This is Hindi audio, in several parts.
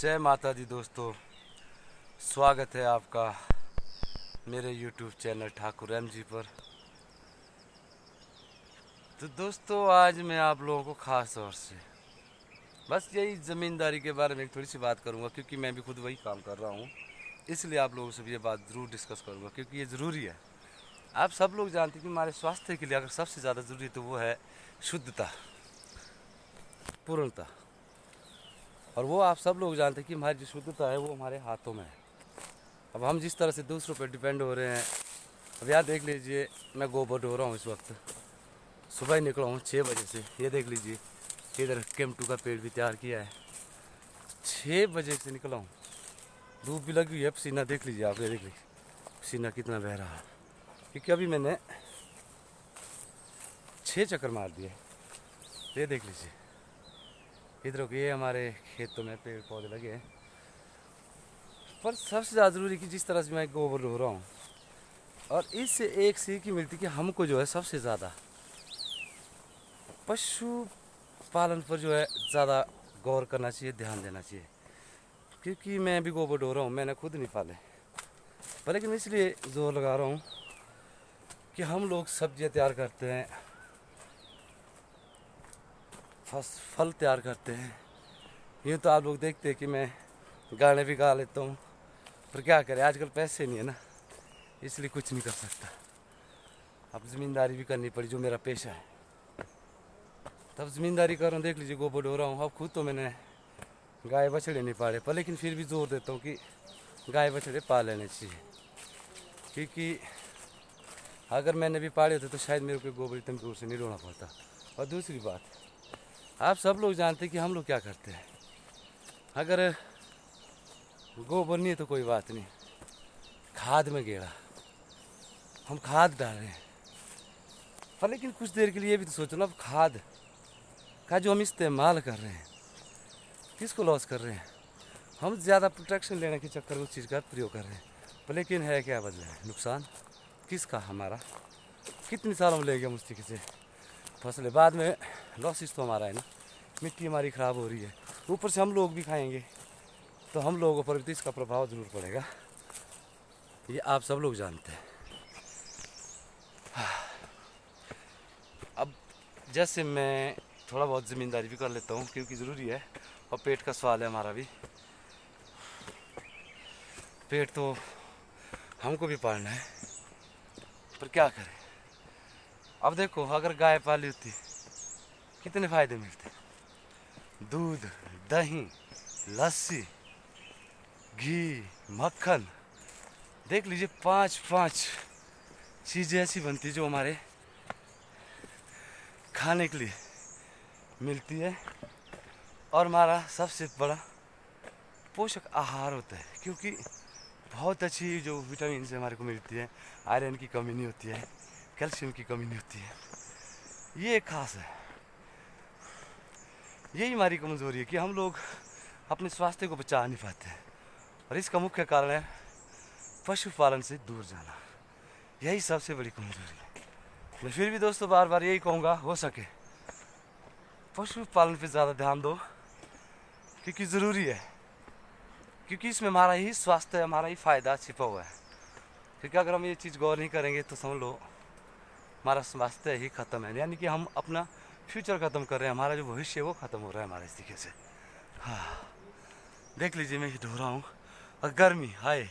जय माता दी दोस्तों, स्वागत है आपका मेरे YouTube channel Thakur M G पर। तो दोस्तों आज मैं आप लोगों को ख़ास तौर से बस यही ज़मींदारी के बारे में थोड़ी सी बात करूंगा, क्योंकि मैं भी खुद वही काम कर रहा हूं। इसलिए आप लोगों से भी ये बात ज़रूर डिस्कस करूंगा, क्योंकि ये ज़रूरी है। आप सब लोग जानते हैं कि हमारे स्वास्थ्य के लिए अगर सबसे ज़्यादा ज़रूरी तो वो है शुद्धता, पूर्णता। और वो आप सब लोग जानते हैं कि हमारी जो शुद्धता है वो हमारे हाथों में है। अब हम जिस तरह से दूसरों पर डिपेंड हो रहे हैं, अब यार देख लीजिए, मैं गोबर ढो रहा हूँ इस वक्त। सुबह ही निकला हूँ 6 बजे से। ये देख लीजिए, इधर केमटू का पेड़ भी तैयार किया है। 6 बजे से निकला हूँ, धूप भी लगी हुई है, पसीना देख लीजिए आप, ये देख लीजिए पसीना कितना बह रहा है, क्योंकि अभी मैंने 6 चक्कर मार दिए। ये देख लीजिए, इधर ये हमारे खेतों में पेड़ पौधे लगे हैं। पर सबसे ज़्यादा ज़रूरी कि जिस तरह से मैं गोबर ढो रहा हूँ, और इससे एक सीख ही मिलती कि हमको जो है सबसे ज़्यादा पशु पालन पर जो है ज़्यादा गौर करना चाहिए, ध्यान देना चाहिए। क्योंकि मैं भी गोबर ढो रहा हूँ, मैंने खुद नहीं पाले, पर लेकिन इसलिए जोर लगा रहा हूँ कि हम लोग सब्जियाँ तैयार करते हैं, फल तैयार करते हैं। यूँ तो आप लोग देखते हैं कि मैं गाने भी गा लेता हूँ, पर क्या करें, आजकल पैसे नहीं है ना, इसलिए कुछ नहीं कर सकता। अब ज़मींदारी भी करनी पड़ी, जो मेरा पेशा है। तब ज़मींदारी कर रहा हूँ, देख लीजिए गोबर ढो रहा हूँ। अब खुद तो मैंने गाय बछड़े नहीं पाले, पर लेकिन फिर भी जोर देता हूँ कि गाय बछड़े पाल लेने चाहिए, क्योंकि अगर मैंने भी पाले होते तो शायद मेरे को गोबर इतनी दूर से नहीं ढोना पड़ता। और दूसरी बात, आप सब लोग जानते हैं कि हम लोग क्या करते हैं। अगर गोबर नहीं है तो कोई बात नहीं, खाद में गेड़ा, हम खाद डाल रहे हैं। पर लेकिन कुछ देर के लिए ये भी तो सोचो ना, अब खाद का जो हम इस्तेमाल कर रहे हैं, किसको लॉस कर रहे हैं। हम ज़्यादा प्रोटेक्शन लेने के चक्कर में उस चीज़ का प्रयोग कर रहे हैं, पर लेकिन है क्या बदला है, नुकसान किसका, हमारा। कितने सालों में लेंगे हम उस तरीके से फसलें, बाद में लॉसिस तो हमारा है ना, मिट्टी हमारी ख़राब हो रही है, ऊपर से हम लोग भी खाएंगे, तो हम लोगों पर भी इसका प्रभाव ज़रूर पड़ेगा। ये आप सब लोग जानते हैं। अब जैसे मैं थोड़ा बहुत ज़मींदारी भी कर लेता हूँ, क्योंकि ज़रूरी है, और पेट का सवाल है हमारा भी। पेट तो हमको भी पालना है, पर क्या करें। अब देखो, अगर गाय पाली होती कितने फ़ायदे मिलते, दूध, दही, लस्सी, घी, मक्खन, देख लीजिए 5 चीज़ें ऐसी बनती जो हमारे खाने के लिए मिलती है, और हमारा सबसे बड़ा पोषक आहार होता है, क्योंकि बहुत अच्छी जो विटामिन से हमारे को मिलती है, आयरन की कमी नहीं होती है, कैल्शियम की कमी नहीं होती है। ये एक खास है, यही हमारी कमज़ोरी है कि हम लोग अपने स्वास्थ्य को बचा नहीं पाते हैं, और इसका मुख्य कारण है पशुपालन से दूर जाना। यही सबसे बड़ी कमज़ोरी है। मैं फिर भी दोस्तों बार बार यही कहूँगा, हो सके पशुपालन पे ज़्यादा ध्यान दो, क्योंकि ज़रूरी है, क्योंकि इसमें हमारा ही स्वास्थ्य, हमारा ही फ़ायदा छिपा हुआ है। क्योंकि अगर हम ये चीज़ गौर नहीं करेंगे तो समझ लो हमारा स्वास्थ्य ही ख़त्म है, यानी कि हम अपना फ्यूचर ख़त्म कर रहे हैं, हमारा जो भविष्य है वो ख़त्म हो रहा है हमारे इस तरीके से। हाँ, देख लीजिए मैं ढो रहा हूँ, और गर्मी हाय,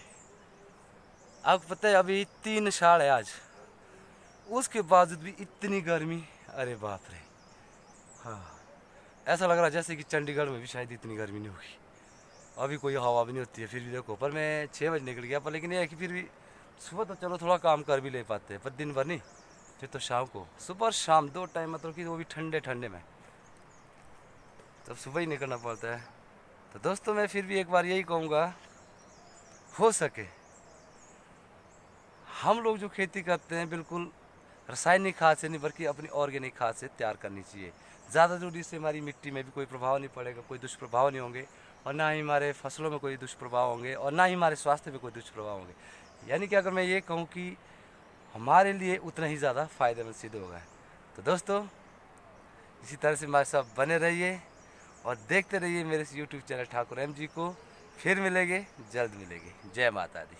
आपको पता है अभी 3 साल है आज, उसके बावजूद भी इतनी गर्मी, अरे बाप रे। हाँ, ऐसा लग रहा है जैसे कि चंडीगढ़ में भी शायद इतनी गर्मी नहीं होगी। अभी कोई हवा भी नहीं होती है, फिर भी देखो, पर मैं 6 बजे निकल गया, पर लेकिन ये है कि फिर भी सुबह तो चलो थोड़ा काम कर भी ले पाते हैं, पर दिन भर नहीं। फिर तो शाम को, सुबह और शाम 2 टाइम, मतलब कि वो भी ठंडे ठंडे में, तब सुबह ही निकलना पड़ता है। तो दोस्तों मैं फिर भी एक बार यही कहूँगा, हो सके हम लोग जो खेती करते हैं बिल्कुल रासायनिक खाद से नहीं, बल्कि अपनी ऑर्गेनिक खाद से तैयार करनी चाहिए। ज़्यादा जरूरी, इससे हमारी मिट्टी में भी कोई प्रभाव नहीं पड़ेगा, कोई दुष्प्रभाव नहीं होंगे, और ना ही हमारे फसलों में कोई दुष्प्रभाव होंगे, और ना ही हमारे स्वास्थ्य में कोई दुष्प्रभाव होंगे। यानी कि अगर मैं ये कहूँ कि हमारे लिए उतना ही ज़्यादा फ़ायदेमंद सिद्ध होगा। तो दोस्तों इसी तरह से हमारे साथ बने रहिए, और देखते रहिए मेरे इस YouTube channel Thakur M G को। फिर मिलेंगे, जल्द मिलेंगे। जय माता दी।